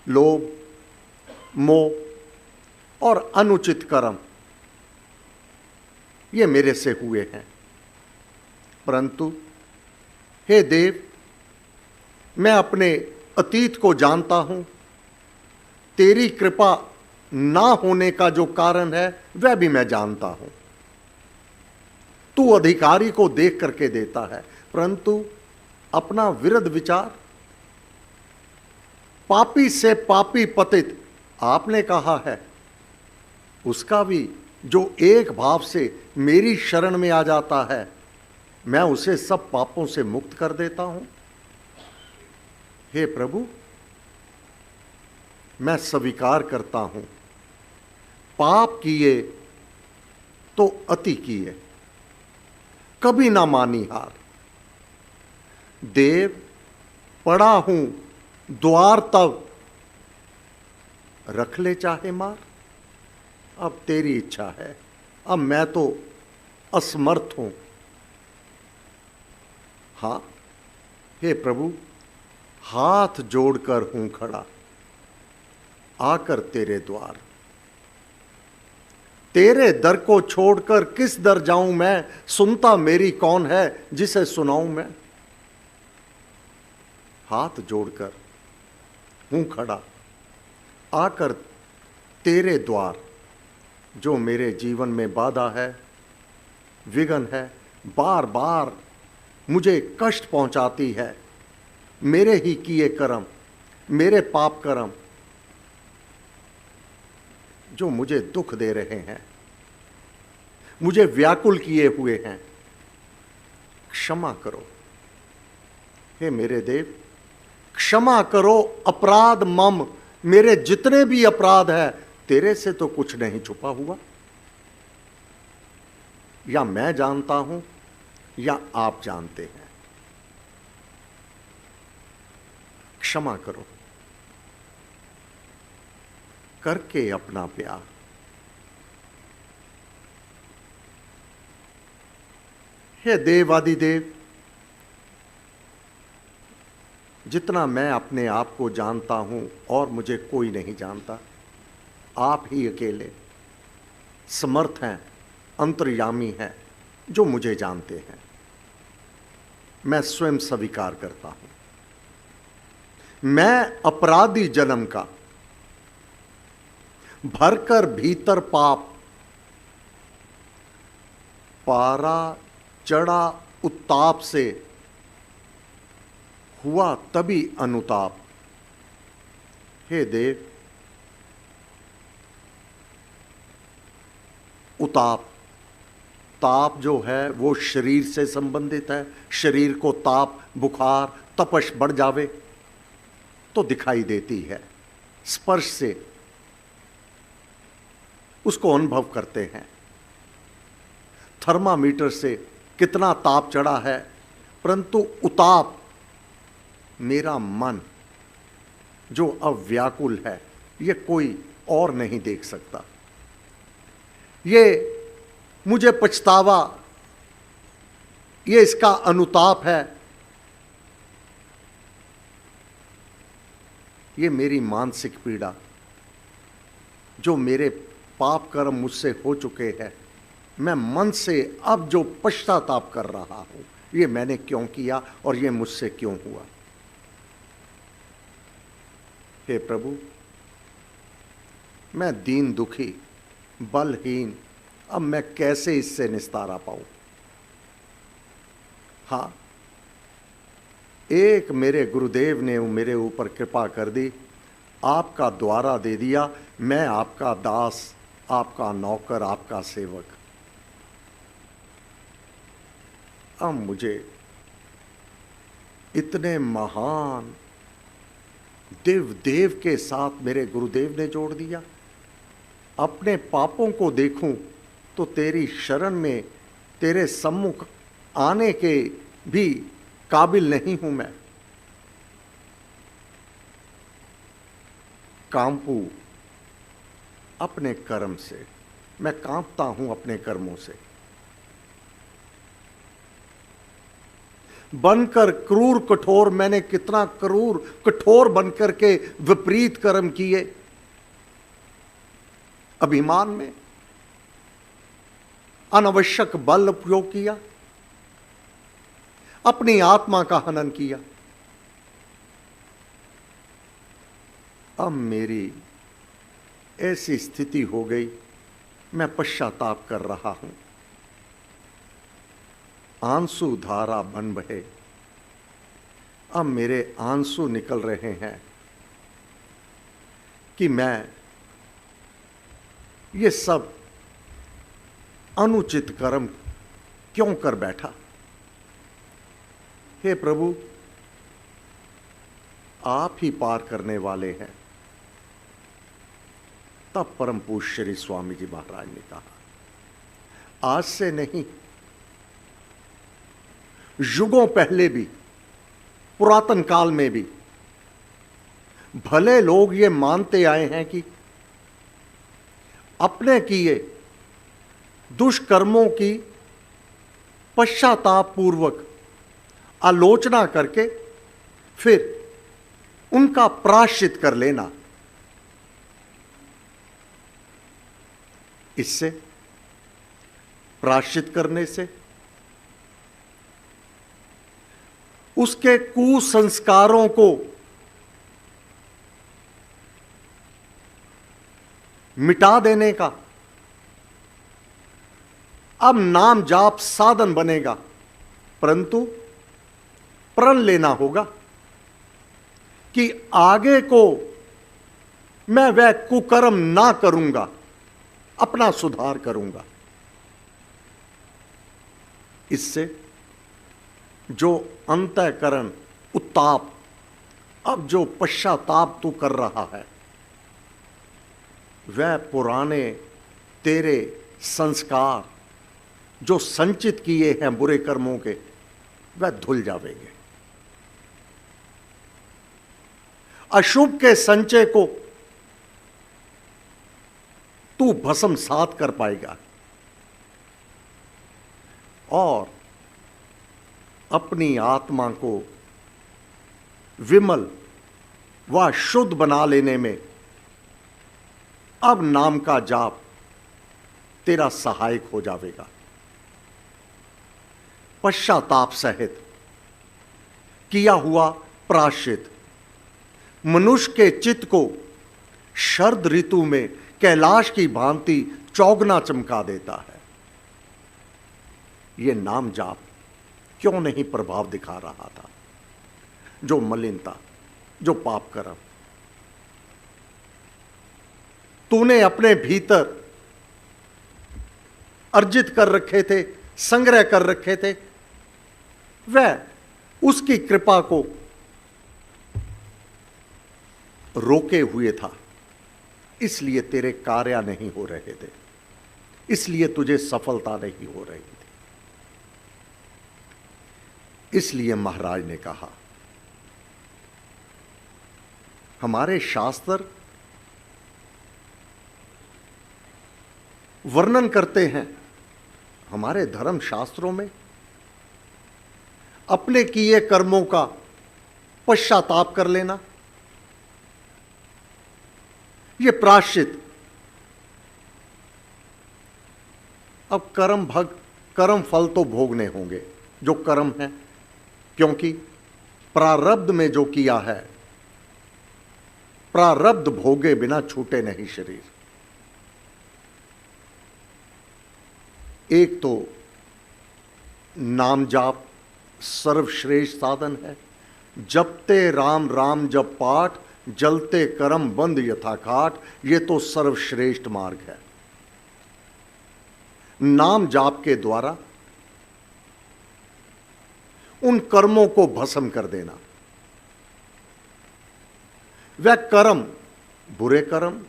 लोभ, मोह और अनुचित कर्म ये मेरे से हुए हैं। परंतु हे देव, मैं अपने अतीत को जानता हूं। तेरी कृपा ना होने का जो कारण है वह भी मैं जानता हूं। तू अधिकारी को देख करके देता है, परंतु अपना विरुद्ध विचार, पापी से पापी पतित आपने कहा है, उसका भी जो एक भाव से मेरी शरण में आ जाता है, मैं उसे सब पापों से मुक्त कर देता हूं। हे प्रभु, मैं स्वीकार करता हूं, पाप किए तो अति किए, कभी ना मानी हार। देव, पड़ा हूं द्वार तब, रख ले चाहे मार। अब तेरी इच्छा है, अब मैं तो असमर्थ हूं। हाँ हे प्रभु, हाथ जोड़कर हूं खड़ा, आकर तेरे द्वार। तेरे दर को छोड़कर किस दर जाऊं मैं, सुनता मेरी कौन है जिसे सुनाऊं मैं। हाथ जोड़कर हूं खड़ा, आकर तेरे द्वार। जो मेरे जीवन में बाधा है, विघ्न है, बार बार मुझे कष्ट पहुंचाती है, मेरे ही किए कर्म, मेरे पाप कर्म जो मुझे दुख दे रहे हैं, मुझे व्याकुल किए हुए हैं, क्षमा करो। हे मेरे देव, क्षमा करो अपराध मम। मेरे जितने भी अपराध हैं, तेरे से तो कुछ नहीं छुपा हुआ। या मैं जानता हूं या आप जानते हैं। क्षमा करो करके अपना प्यार। हे देवादिदेव, जितना मैं अपने आप को जानता हूं और मुझे कोई नहीं जानता, आप ही अकेले समर्थ हैं, अंतर्यामी हैं, जो मुझे जानते हैं। मैं स्वयं स्वीकार करता हूं, मैं अपराधी जन्म का, भरकर भीतर पाप, पारा चढ़ा उत्ताप से, हुआ तभी अनुताप। हे देव, उताप, ताप जो है वो शरीर से संबंधित है। शरीर को ताप, बुखार, तपश बढ़ जावे तो दिखाई देती है, स्पर्श से उसको अनुभव करते हैं। थर्मामीटर से कितना ताप चढ़ा है, परंतु उताप मेरा मन जो अब व्याकुल है, ये कोई और नहीं देख सकता। ये मुझे पछतावा, ये इसका अनुताप है। ये मेरी मानसिक पीड़ा, जो मेरे पाप कर्म मुझसे हो चुके हैं, मैं मन से अब जो पश्चाताप कर रहा हूं, ये मैंने क्यों किया और ये मुझसे क्यों हुआ। हे प्रभु, मैं दीन दुखी, बलहीन, अब मैं कैसे इससे निस्तारा पाऊं। हाँ, एक मेरे गुरुदेव ने मेरे ऊपर कृपा कर दी, आपका द्वारा दे दिया, मैं आपका दास, आपका नौकर, आपका सेवक। अब मुझे इतने महान दिव्य देव के साथ मेरे गुरुदेव ने जोड़ दिया। अपने पापों को देखूं तो तेरी शरण में, तेरे सम्मुख आने के भी काबिल नहीं हूं मैं। कांपू अपने कर्म से, मैं कांपता हूं अपने कर्मों से। बनकर क्रूर कठोर, मैंने कितना क्रूर कठोर बनकर के विपरीत कर्म किए। अभिमान में अनावश्यक बल प्रयोग किया, अपनी आत्मा का हनन किया। अब मेरी ऐसी स्थिति हो गई, मैं पश्चाताप कर रहा हूं। आंसू धारा बन बहे, अब मेरे आंसू निकल रहे हैं कि मैं ये सब अनुचित कर्म क्यों कर बैठा। हे प्रभु, आप ही पार करने वाले हैं। तब परम पूज्य श्री स्वामी जी महाराज ने कहा, आज से नहीं, युगों पहले भी, पुरातन काल में भी भले लोग ये मानते आए हैं कि अपने किए दुष्कर्मों की पश्चाताप पूर्वक आलोचना करके फिर उनका प्रायश्चित कर लेना, इससे, प्रायश्चित करने से उसके कुसंस्कारों को मिटा देने का अब नाम जाप साधन बनेगा, परंतु प्रण लेना होगा कि आगे को मैं वह कुकर्म ना करूंगा, अपना सुधार करूंगा। इससे जो अंतःकरण उत्ताप, अब जो पश्चाताप तू कर रहा है, वह पुराने तेरे संस्कार जो संचित किए हैं बुरे कर्मों के, वह धुल जावेंगे। अशुभ के संचय को तू भस्मसात कर पाएगा और अपनी आत्मा को विमल व शुद्ध बना लेने में अब नाम का जाप तेरा सहायक हो जाएगा। पश्चाताप सहित किया हुआ प्रायश्चित मनुष्य के चित्त को शरद ऋतु में कैलाश की भांति चौगना चमका देता है। यह नाम जाप क्यों नहीं प्रभाव दिखा रहा था? जो मलिनता, जो पाप कर्म तूने अपने भीतर अर्जित कर रखे थे, संग्रह कर रखे थे, वह उसकी कृपा को रोके हुए था, इसलिए तेरे कार्य नहीं हो रहे थे, इसलिए तुझे सफलता नहीं हो रही थी। इसलिए महाराज ने कहा, हमारे शास्त्र वर्णन करते हैं, हमारे धर्म शास्त्रों में अपने किए कर्मों का पश्चाताप कर लेना, यह प्रायश्चित। अब कर्म फल तो भोगने होंगे जो कर्म है, क्योंकि प्रारब्ध में जो किया है, प्रारब्ध भोगे बिना छूटे नहीं शरीर। एक तो नाम जाप सर्वश्रेष्ठ साधन है, जपते राम राम जप पाठ, जलते कर्म बंद यथाखाट, ये तो सर्वश्रेष्ठ मार्ग है। नाम जाप के द्वारा उन कर्मों को भस्म कर देना। वह कर्म, बुरे कर्म,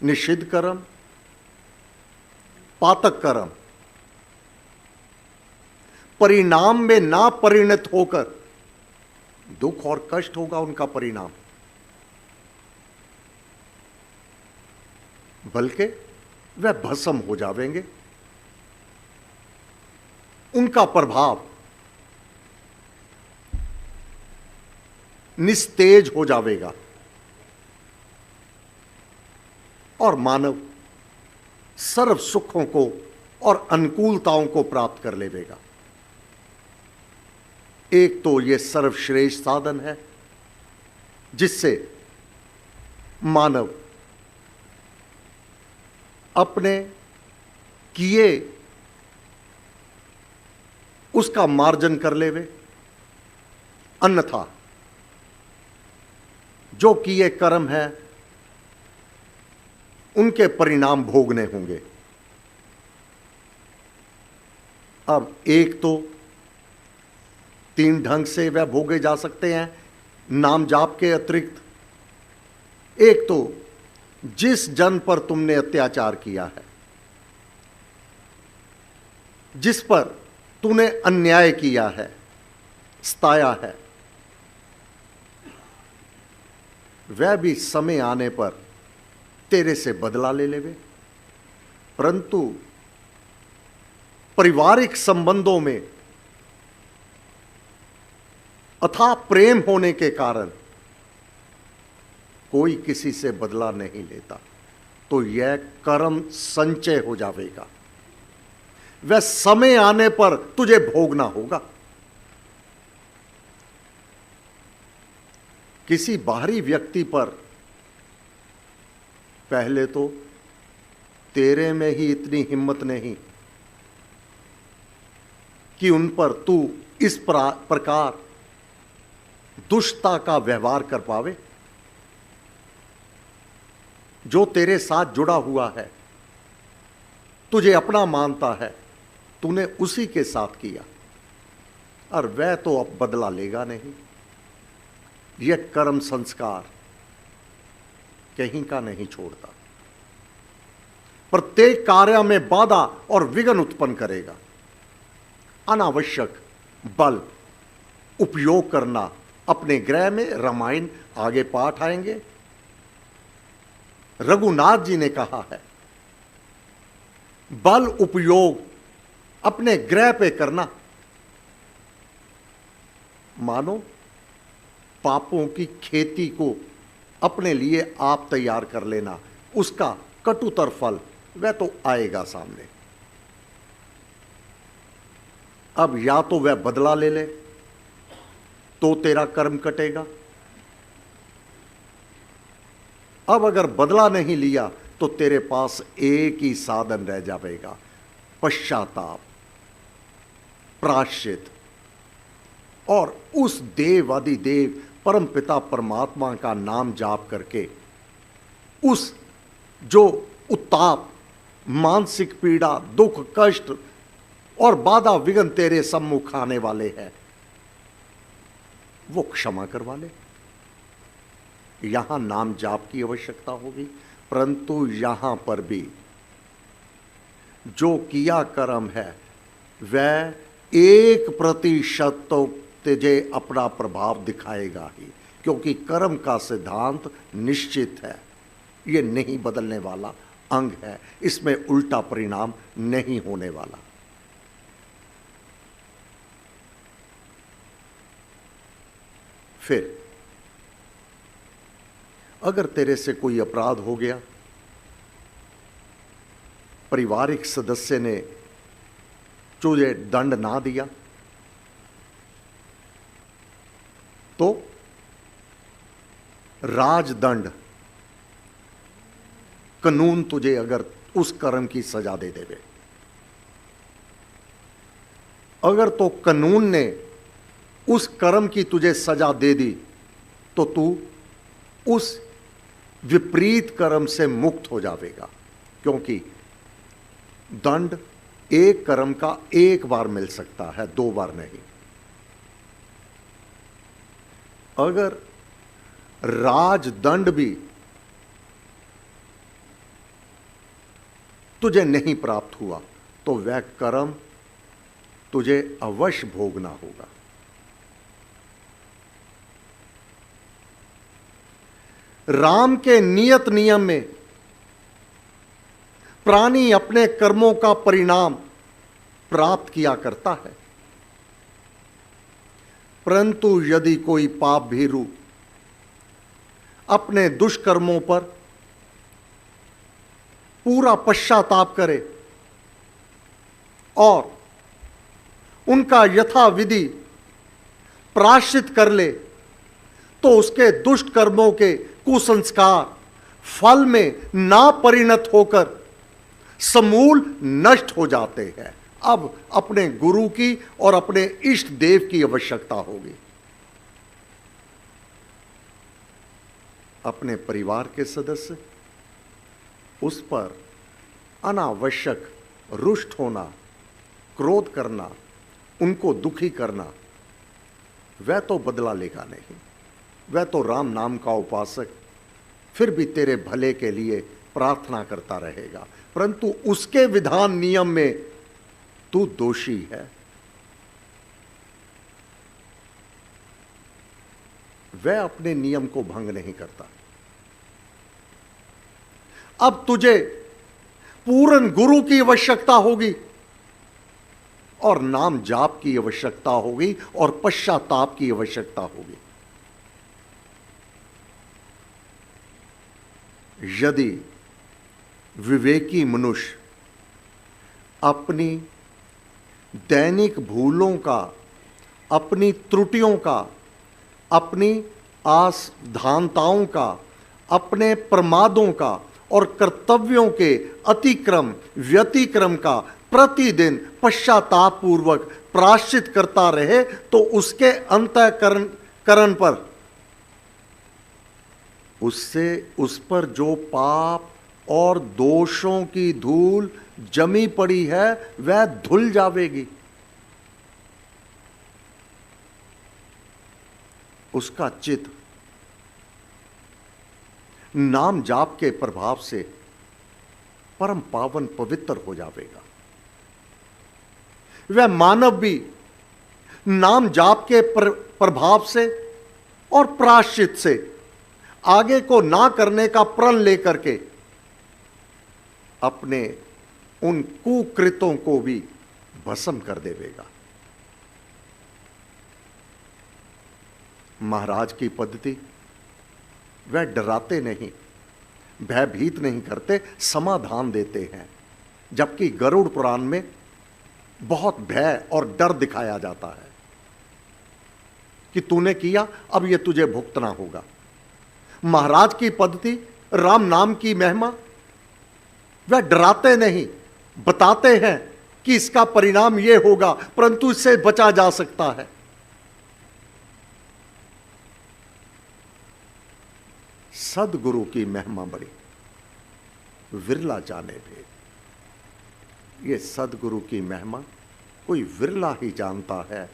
निषिद्ध कर्म, पातक कर्म, परिणाम में ना परिणत होकर दुख और कष्ट होगा उनका परिणाम, बल्कि वह भस्म हो जाएंगे, उनका प्रभाव निस्तेज हो जाएगा और मानव सर्व सुखों को और अनुकूलताओं को प्राप्त कर लेगा। एक तो यह सर्वश्रेष्ठ साधन है जिससे मानव अपने किए उसका मार्जन कर लेवे, अन्यथा जो किए कर्म है उनके परिणाम भोगने होंगे। अब एक तो 3 ढंग से वह भोगे जा सकते हैं नाम जाप के अतिरिक्त। एक तो जिस जन पर तुमने अत्याचार किया है, जिस पर तूने अन्याय किया है, सताया है, वह भी समय आने पर तेरे से बदला ले लेवे। परंतु पारिवारिक संबंधों में अथाह प्रेम होने के कारण कोई किसी से बदला नहीं लेता, तो यह कर्म संचय हो जाएगा। वह समय आने पर तुझे भोगना होगा। किसी बाहरी व्यक्ति पर पहले तो तेरे में ही इतनी हिम्मत नहीं कि उन पर तू इस प्रकार दुष्टता का व्यवहार कर पावे। जो तेरे साथ जुड़ा हुआ है, तुझे अपना मानता है, तूने उसी के साथ किया और वह तो अब बदला लेगा नहीं। यह कर्म संस्कार कहीं का नहीं छोड़ता, प्रत्येक कार्य में बाधा और विघ्न उत्पन्न करेगा। अनावश्यक बल उपयोग करना अपने गृह में, रामायण आगे पाठ आएंगे। रघुनाथ जी ने कहा है बल उपयोग अपने गृह पे करना मानो पापों की खेती को अपने लिए आप तैयार कर लेना, उसका कटुतर फल वह तो आएगा सामने। अब या तो वह बदला ले ले तो तेरा कर्म कटेगा, अब अगर बदला नहीं लिया तो तेरे पास एक ही साधन रह जाएगा, पश्चाताप, प्रायश्चित और उस देवादिदेव परम पिता परमात्मा का नाम जाप करके उस जो उत्ताप, मानसिक पीड़ा, दुख, कष्ट और बाधा विघ्न तेरे सम्मुख आने वाले हैं वो क्षमा करवा ले। यहां नाम जाप की आवश्यकता होगी, परंतु यहां पर भी जो किया कर्म है वह 1% तो तुझे अपना प्रभाव दिखाएगा ही, क्योंकि कर्म का सिद्धांत निश्चित है, यह नहीं बदलने वाला अंग है, इसमें उल्टा परिणाम नहीं होने वाला। फिर अगर तेरे से कोई अपराध हो गया, पारिवारिक सदस्य ने तुझे दंड ना दिया, तो राजदंड कानून तुझे अगर उस कर्म की सजा दे देवे, अगर तो कानून ने उस कर्म की तुझे सजा दे दी तो तू उस विपरीत कर्म से मुक्त हो जाएगा, क्योंकि दंड एक कर्म का एक बार मिल सकता है, 2 बार नहीं। अगर राजदंड भी तुझे नहीं प्राप्त हुआ तो वह कर्म तुझे अवश्य भोगना होगा। राम के नियत नियम में प्राणी अपने कर्मों का परिणाम प्राप्त किया करता है, परंतु यदि कोई पाप भीरु अपने दुष्कर्मों पर पूरा पश्चाताप करे और उनका यथाविधि प्रायश्चित कर ले, तो उसके दुष्ट कर्मों के कुसंस्कार फल में ना परिणत होकर समूल नष्ट हो जाते हैं। अब अपने गुरु की और अपने इष्ट देव की आवश्यकता होगी। अपने परिवार के सदस्य उस पर अनावश्यक रुष्ट होना, क्रोध करना, उनको दुखी करना, वह तो बदला लेगा नहीं। वह तो राम नाम का उपासक फिर भी तेरे भले के लिए प्रार्थना करता रहेगा, परंतु उसके विधान नियम में तू दोषी है। वह अपने नियम को भंग नहीं करता। अब तुझे पूर्ण गुरु की आवश्यकता होगी और नाम जाप की आवश्यकता होगी और पश्चाताप की आवश्यकता होगी। यदि विवेकी मनुष्य अपनी दैनिक भूलों का, अपनी त्रुटियों का, अपनी असधानताओं का, अपने प्रमादों का और कर्तव्यों के अतिक्रम व्यतिक्रम का प्रतिदिन पश्चाताप पूर्वक प्रायश्चित करता रहे, तो उसके अंतःकरण पर उससे उस पर जो पाप और दोषों की धूल जमी पड़ी है वह धुल जाएगी। उसका चित्त नाम जाप के प्रभाव से परम पावन पवित्र हो जाएगा। वह मानव भी नाम जाप के प्रभाव से और प्रायश्चित से आगे को ना करने का प्रण लेकर के अपने उन कुकृतों को भी भस्म कर देवेगा। महाराज की पद्धति, वह डराते नहीं, भयभीत नहीं करते, समाधान देते हैं। जबकि गरुड़ पुराण में बहुत भय और डर दिखाया जाता है कि तूने किया, अब यह तुझे भुगतना होगा। महाराज की पद्धति, राम नाम की महिमा, वह डराते नहीं, बताते हैं कि इसका परिणाम यह होगा, परंतु इससे बचा जा सकता है। सदगुरु की महिमा बड़ी विरला जाने भेद। ये सदगुरु की महिमा कोई विरला ही जानता है।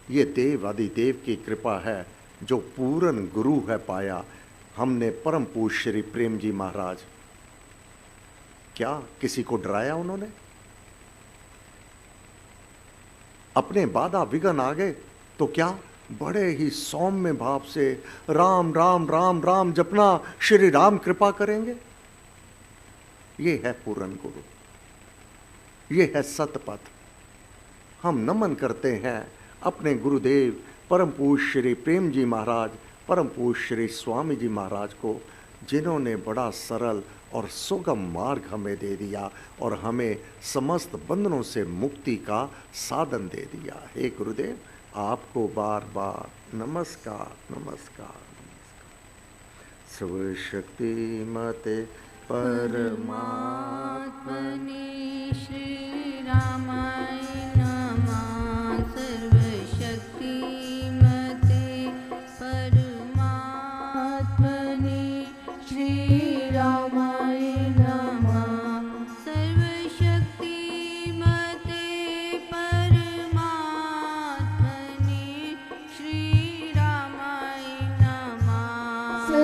ये देव आदिदेव की कृपा है जो पूर्ण गुरु है पाया। हमने परम पूज्य श्री प्रेम जी महाराज, क्या किसी को डराया उन्होंने? अपने बाधा विघ्न आ गए तो क्या बड़े ही सौम्य भाव से राम राम राम राम जपना, श्री राम कृपा करेंगे। ये है पूर्ण गुरु, ये है सतपथ। हम नमन करते हैं अपने गुरुदेव परम पूज्य श्री प्रेम जी महाराज, परम पूज्य श्री स्वामी जी महाराज को, जिन्होंने बड़ा सरल और सुगम मार्ग हमें दे दिया और हमें समस्त बंधनों से मुक्ति का साधन दे दिया। हे गुरुदेव, आपको बार बार नमस्कार नमस्कार नमस्कार। सर्वशक्तिमते परमात्मने श्री रामाय नमः। सर्वशक्तिमते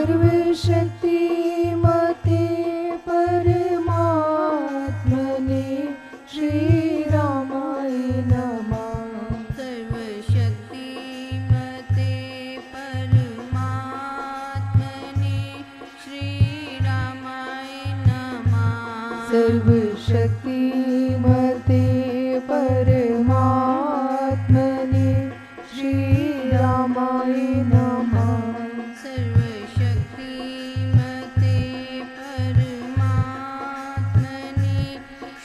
सर्वशक्तिमते परमात्मने श्रीरामाय नमः। सर्वशक्तिमते परमात्मने श्रीरामाय नमः। सर्वशक्तिमते परमात्मने श्रीरामाय नमः। सर्वशक्तिमते परमात्मने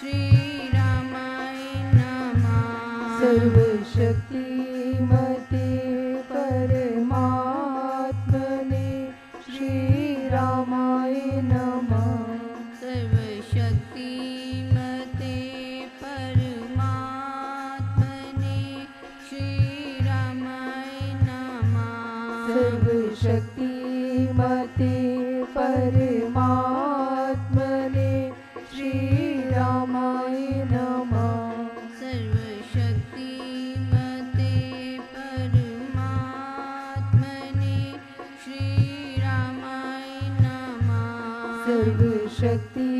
श्रीरामाय नमः। सर्वशक्तिमते परमात्मने श्रीरामाय नमः। सर्वशक्तिमते परमात्मने श्रीरामाय नमः। सर्वशक्तिमते परमात्मने श्रीरामाय नमः। सर्वशक्तिमते परमात्मने श्रीरामाय नमः। सर्वशक्तिमते